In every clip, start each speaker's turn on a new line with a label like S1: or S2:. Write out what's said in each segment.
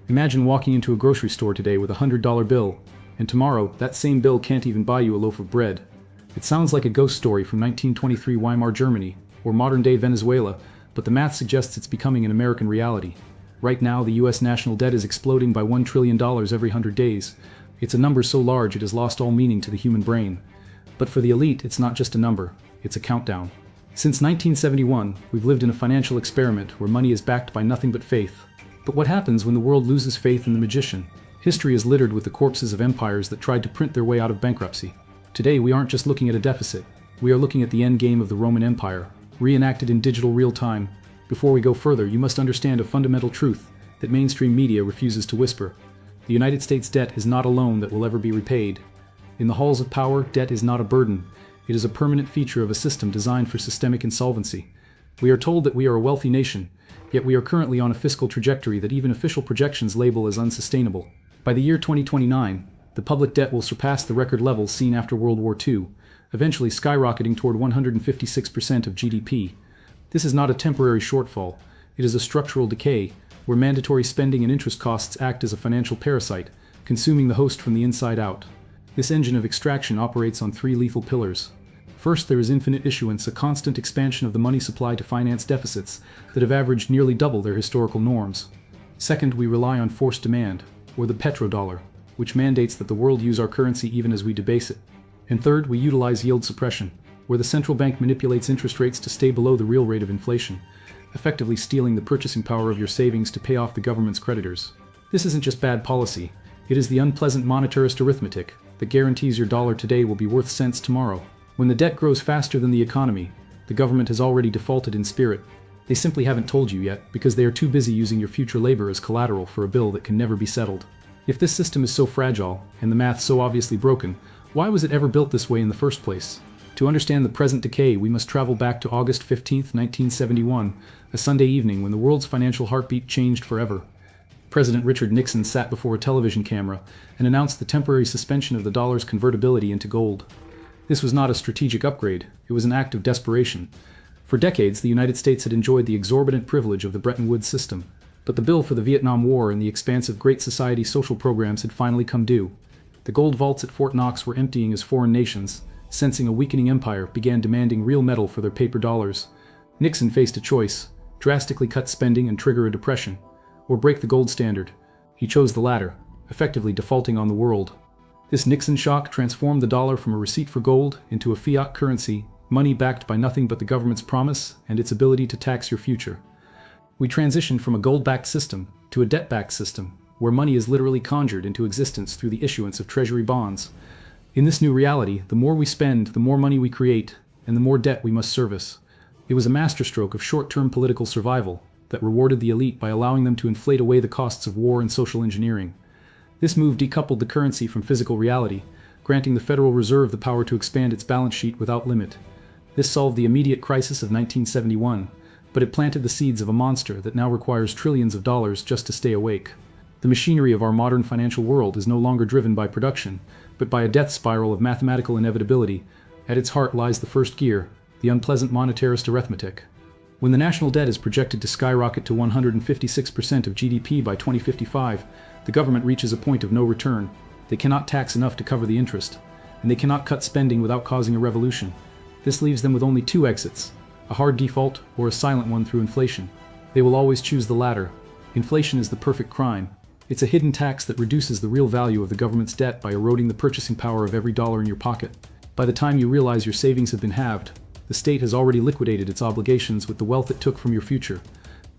S1: Imagine walking into a grocery store today with a $100 bill, and tomorrow, that same bill can't even buy you a loaf of bread. It sounds like a ghost story from 1923 Weimar Germany, or modern-day Venezuela, but the math suggests it's becoming an American reality. Right now, the US national debt is exploding by $1 trillion every 100 days. It's a number so large it has lost all meaning to the human brain. But for the elite, it's not just a number, it's a countdown. Since 1971, we've lived in a financial experiment where money is backed by nothing but faith. But what happens when the world loses faith in the magician? History is littered with the corpses of empires that tried to print their way out of bankruptcy. Today, we aren't just looking at a deficit. We are looking at the end game of the Roman Empire, reenacted in digital real time. Before we go further, you must understand a fundamental truth that mainstream media refuses to whisper. The United States debt is not a loan that will ever be repaid. In the halls of power, debt is not a burden. It is a permanent feature of a system designed for systemic insolvency. We are told that we are a wealthy nation, yet we are currently on a fiscal trajectory that even official projections label as unsustainable. By the year 2029, the public debt will surpass the record levels seen after World War II, eventually skyrocketing toward 156% of GDP. This is not a temporary shortfall, it is a structural decay, where mandatory spending and interest costs act as a financial parasite, consuming the host from the inside out. This engine of extraction operates on three lethal pillars. First, there is infinite issuance, a constant expansion of the money supply to finance deficits that have averaged nearly double their historical norms. Second, we rely on forced demand, or the petrodollar, which mandates that the world use our currency even as we debase it. And third, we utilize yield suppression, where the central bank manipulates interest rates to stay below the real rate of inflation, effectively stealing the purchasing power of your savings to pay off the government's creditors. This isn't just bad policy, it is the unpleasant monetarist arithmetic that guarantees your dollar today will be worth cents tomorrow. When the debt grows faster than the economy, the government has already defaulted in spirit. They simply haven't told you yet because they are too busy using your future labor as collateral for a bill that can never be settled. If this system is so fragile, and the math so obviously broken, why was it ever built this way in the first place? To understand the present decay, we must travel back to August 15, 1971, a Sunday evening when the world's financial heartbeat changed forever. President Richard Nixon sat before a television camera and announced the temporary suspension of the dollar's convertibility into gold. This was not a strategic upgrade, it was an act of desperation. For decades, the United States had enjoyed the exorbitant privilege of the Bretton Woods system, but the bill for the Vietnam War and the expansive Great Society social programs had finally come due. The gold vaults at Fort Knox were emptying as foreign nations, sensing a weakening empire, began demanding real metal for their paper dollars. Nixon faced a choice: drastically cut spending and trigger a depression, or break the gold standard. He chose the latter, effectively defaulting on the world. This Nixon shock transformed the dollar from a receipt for gold into a fiat currency, money backed by nothing but the government's promise and its ability to tax your future. We transitioned from a gold-backed system to a debt-backed system, where money is literally conjured into existence through the issuance of treasury bonds. In this new reality, the more we spend, the more money we create, and the more debt we must service. It was a masterstroke of short-term political survival that rewarded the elite by allowing them to inflate away the costs of war and social engineering. This move decoupled the currency from physical reality, granting the Federal Reserve the power to expand its balance sheet without limit. This solved the immediate crisis of 1971, but it planted the seeds of a monster that now requires trillions of dollars just to stay awake. The machinery of our modern financial world is no longer driven by production, but by a death spiral of mathematical inevitability. At its heart lies the first gear, the unpleasant monetarist arithmetic. When the national debt is projected to skyrocket to 156% of GDP by 2055, the government reaches a point of no return. They cannot tax enough to cover the interest, and they cannot cut spending without causing a revolution. This leaves them with only two exits: a hard default or a silent one through inflation. They will always choose the latter. Inflation is the perfect crime. It's a hidden tax that reduces the real value of the government's debt by eroding the purchasing power of every dollar in your pocket. By the time you realize your savings have been halved, the state has already liquidated its obligations with the wealth it took from your future.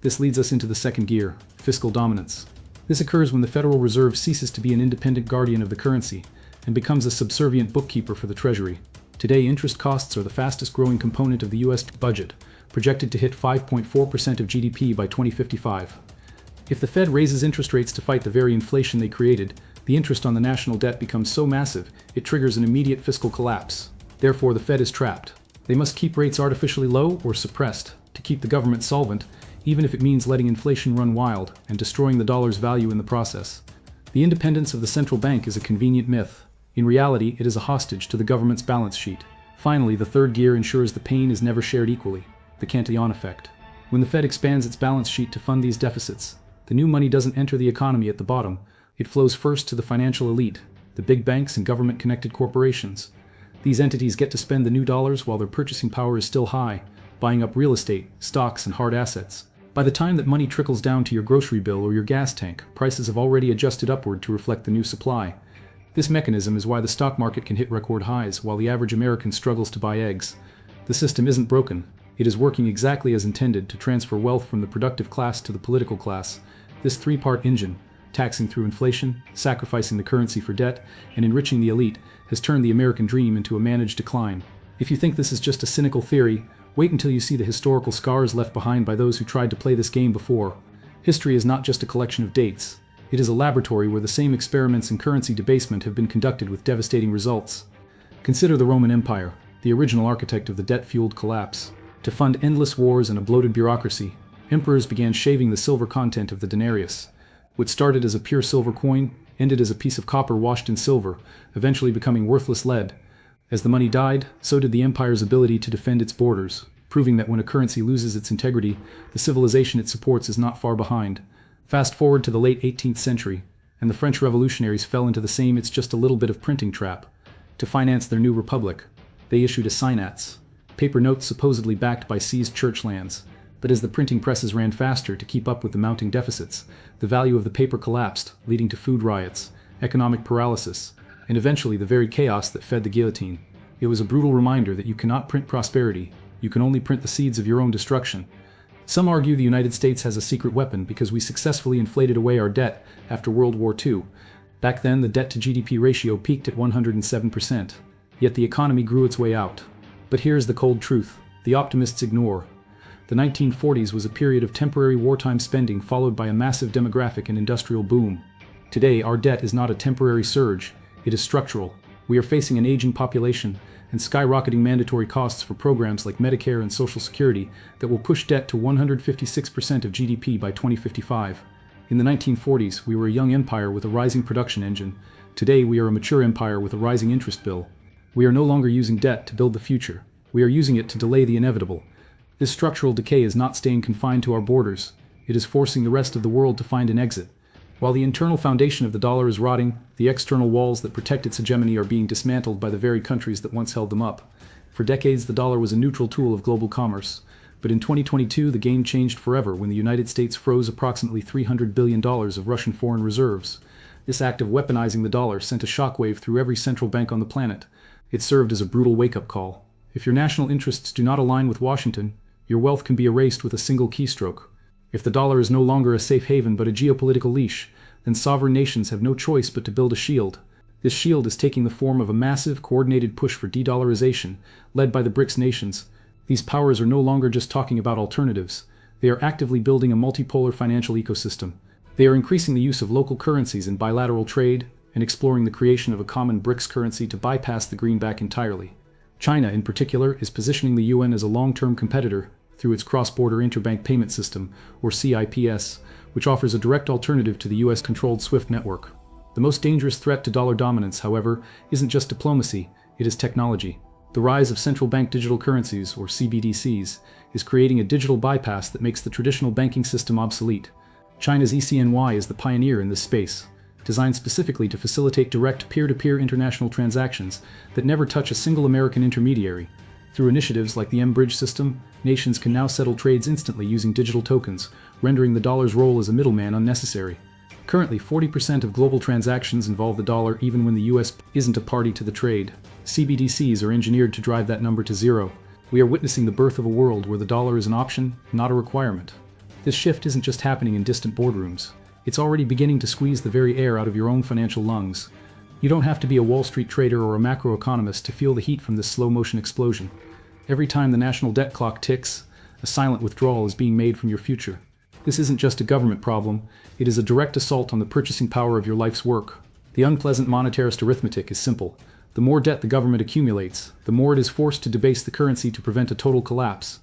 S1: This leads us into the second gear, fiscal dominance. This occurs when the Federal Reserve ceases to be an independent guardian of the currency and becomes a subservient bookkeeper for the Treasury. Today, interest costs are the fastest growing component of the US budget, projected to hit 5.4% of GDP by 2055. If the Fed raises interest rates to fight the very inflation they created, the interest on the national debt becomes so massive it triggers an immediate fiscal collapse. Therefore, the Fed is trapped. They must keep rates artificially low or suppressed to keep the government solvent, even if it means letting inflation run wild and destroying the dollar's value in the process. The independence of the central bank is a convenient myth. In reality, it is a hostage to the government's balance sheet. Finally, the third gear ensures the pain is never shared equally, the Cantillon effect. When the Fed expands its balance sheet to fund these deficits, The new money doesn't enter the economy at the bottom. It flows first to the financial elite, the big banks and government-connected corporations. These entities get to spend the new dollars while their purchasing power is still high, buying up real estate, stocks, and hard assets. By the time that money trickles down to your grocery bill or your gas tank, prices have already adjusted upward to reflect the new supply. This mechanism is why the stock market can hit record highs while the average American struggles to buy eggs. The system isn't broken. It is working exactly as intended to transfer wealth from the productive class to the political class. This three-part engine, taxing through inflation, sacrificing the currency for debt, and enriching the elite, has turned the American dream into a managed decline. If you think this is just a cynical theory, wait until you see the historical scars left behind by those who tried to play this game before. History is not just a collection of dates. It is a laboratory where the same experiments in currency debasement have been conducted with devastating results. Consider the Roman Empire, the original architect of the debt-fueled collapse. To fund endless wars and a bloated bureaucracy, emperors began shaving the silver content of the denarius. What started as a pure silver coin ended as a piece of copper washed in silver, eventually becoming worthless lead. As the money died, so did the empire's ability to defend its borders, proving that when a currency loses its integrity, the civilization it supports is not far behind. Fast forward to the late 18th century, and the French revolutionaries fell into the same "it's just a little bit of printing" trap. To finance their new republic, they issued assignats, paper notes supposedly backed by seized church lands. But as the printing presses ran faster to keep up with the mounting deficits, the value of the paper collapsed, leading to food riots, economic paralysis, and eventually the very chaos that fed the guillotine. It was a brutal reminder that you cannot print prosperity, you can only print the seeds of your own destruction. Some argue the United States has a secret weapon because we successfully inflated away our debt after World War II. Back then, the debt-to-GDP ratio peaked at 107%, yet the economy grew its way out. But here's the cold truth the optimists ignore. The 1940s was a period of temporary wartime spending followed by a massive demographic and industrial boom. Today, our debt is not a temporary surge. It is structural. We are facing an aging population and skyrocketing mandatory costs for programs like Medicare and Social Security that will push debt to 156% of GDP by 2055. In the 1940s, we were a young empire with a rising production engine. Today, we are a mature empire with a rising interest bill. We are no longer using debt to build the future. We are using it to delay the inevitable. This structural decay is not staying confined to our borders. It is forcing the rest of the world to find an exit. While the internal foundation of the dollar is rotting, the external walls that protect its hegemony are being dismantled by the very countries that once held them up. For decades, the dollar was a neutral tool of global commerce. But in 2022, the game changed forever when the United States froze approximately $300 billion of Russian foreign reserves. This act of weaponizing the dollar sent a shockwave through every central bank on the planet. It served as a brutal wake-up call. If your national interests do not align with Washington, your wealth can be erased with a single keystroke. If the dollar is no longer a safe haven but a geopolitical leash, then sovereign nations have no choice but to build a shield. This shield is taking the form of a massive, coordinated push for de-dollarization, led by the BRICS nations. These powers are no longer just talking about alternatives. They are actively building a multipolar financial ecosystem. They are increasing the use of local currencies in bilateral trade and exploring the creation of a common BRICS currency to bypass the greenback entirely. China, in particular, is positioning the yuan as a long-term competitor through its cross-border interbank payment system, or CIPS, which offers a direct alternative to the US-controlled SWIFT network. The most dangerous threat to dollar dominance, however, isn't just diplomacy, it is technology. The rise of central bank digital currencies, or CBDCs, is creating a digital bypass that makes the traditional banking system obsolete. China's ECNY is the pioneer in this space, designed specifically to facilitate direct peer-to-peer international transactions that never touch a single American intermediary. Through initiatives like the M-Bridge system, nations can now settle trades instantly using digital tokens, rendering the dollar's role as a middleman unnecessary. Currently, 40% of global transactions involve the dollar even when the US isn't a party to the trade. CBDCs are engineered to drive that number to zero. We are witnessing the birth of a world where the dollar is an option, not a requirement. This shift isn't just happening in distant boardrooms. It's already beginning to squeeze the very air out of your own financial lungs. You don't have to be a Wall Street trader or a macroeconomist to feel the heat from this slow-motion explosion. Every time the national debt clock ticks, a silent withdrawal is being made from your future. This isn't just a government problem, it is a direct assault on the purchasing power of your life's work. The unpleasant monetarist arithmetic is simple. The more debt the government accumulates, the more it is forced to debase the currency to prevent a total collapse.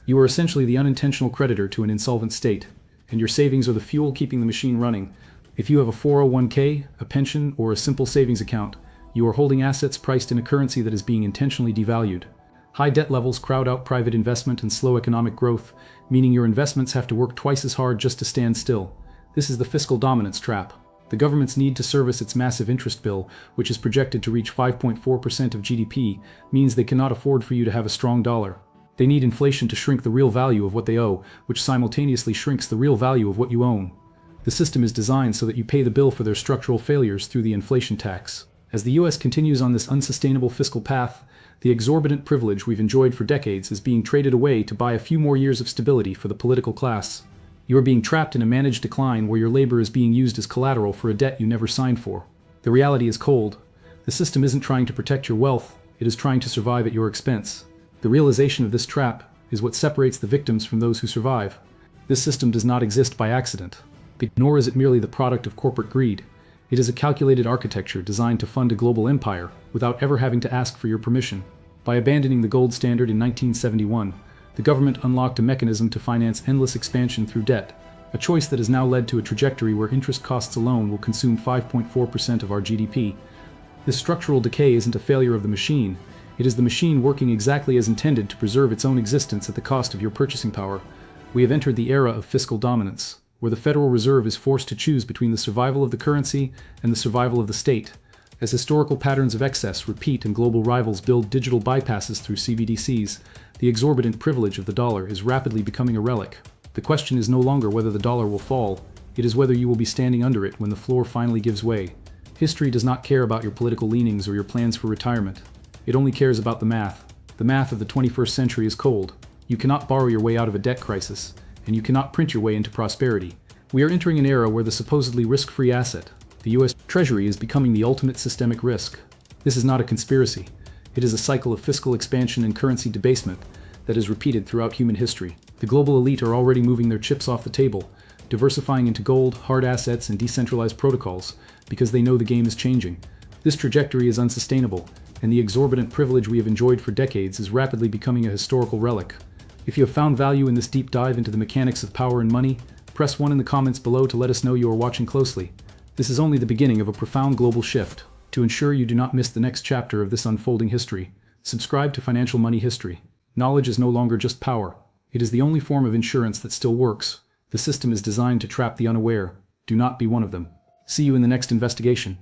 S1: You are essentially the unintentional creditor to an insolvent state, and your savings are the fuel keeping the machine running. If you have a 401k, a pension, or a simple savings account, you are holding assets priced in a currency that is being intentionally devalued. High debt levels crowd out private investment and slow economic growth, meaning your investments have to work twice as hard just to stand still. This is the fiscal dominance trap. The government's need to service its massive interest bill, which is projected to reach 5.4% of GDP, means they cannot afford for you to have a strong dollar. They need inflation to shrink the real value of what they owe, which simultaneously shrinks the real value of what you own. The system is designed so that you pay the bill for their structural failures through the inflation tax. As the US continues on this unsustainable fiscal path, the exorbitant privilege we've enjoyed for decades is being traded away to buy a few more years of stability for the political class. You are being trapped in a managed decline where your labor is being used as collateral for a debt you never signed for. The reality is cold. The system isn't trying to protect your wealth, it is trying to survive at your expense. The realization of this trap is what separates the victims from those who survive. This system does not exist by accident, nor is it merely the product of corporate greed. It is a calculated architecture designed to fund a global empire without ever having to ask for your permission. By abandoning the gold standard in 1971, the government unlocked a mechanism to finance endless expansion through debt, a choice that has now led to a trajectory where interest costs alone will consume 5.4% of our GDP. This structural decay isn't a failure of the machine, it is the machine working exactly as intended to preserve its own existence at the cost of your purchasing power. We have entered the era of fiscal dominance, where the Federal Reserve is forced to choose between the survival of the currency and the survival of the state. As historical patterns of excess repeat and global rivals build digital bypasses through CBDCs, the exorbitant privilege of the dollar is rapidly becoming a relic. The question is no longer whether the dollar will fall, it is whether you will be standing under it when the floor finally gives way. History does not care about your political leanings or your plans for retirement. It only cares about the math. The math of the 21st century is cold. You cannot borrow your way out of a debt crisis, and you cannot print your way into prosperity. We are entering an era where the supposedly risk-free asset, the US Treasury, is becoming the ultimate systemic risk. This is not a conspiracy. It is a cycle of fiscal expansion and currency debasement that is repeated throughout human history. The global elite are already moving their chips off the table, diversifying into gold, hard assets, and decentralized protocols, because they know the game is changing. This trajectory is unsustainable, and the exorbitant privilege we have enjoyed for decades is rapidly becoming a historical relic. If you have found value in this deep dive into the mechanics of power and money, press 1 in the comments below to let us know you are watching closely. This is only the beginning of a profound global shift. To ensure you do not miss the next chapter of this unfolding history, subscribe to Financial Money History. Knowledge is no longer just power. It is the only form of insurance that still works. The system is designed to trap the unaware. Do not be one of them. See you in the next investigation.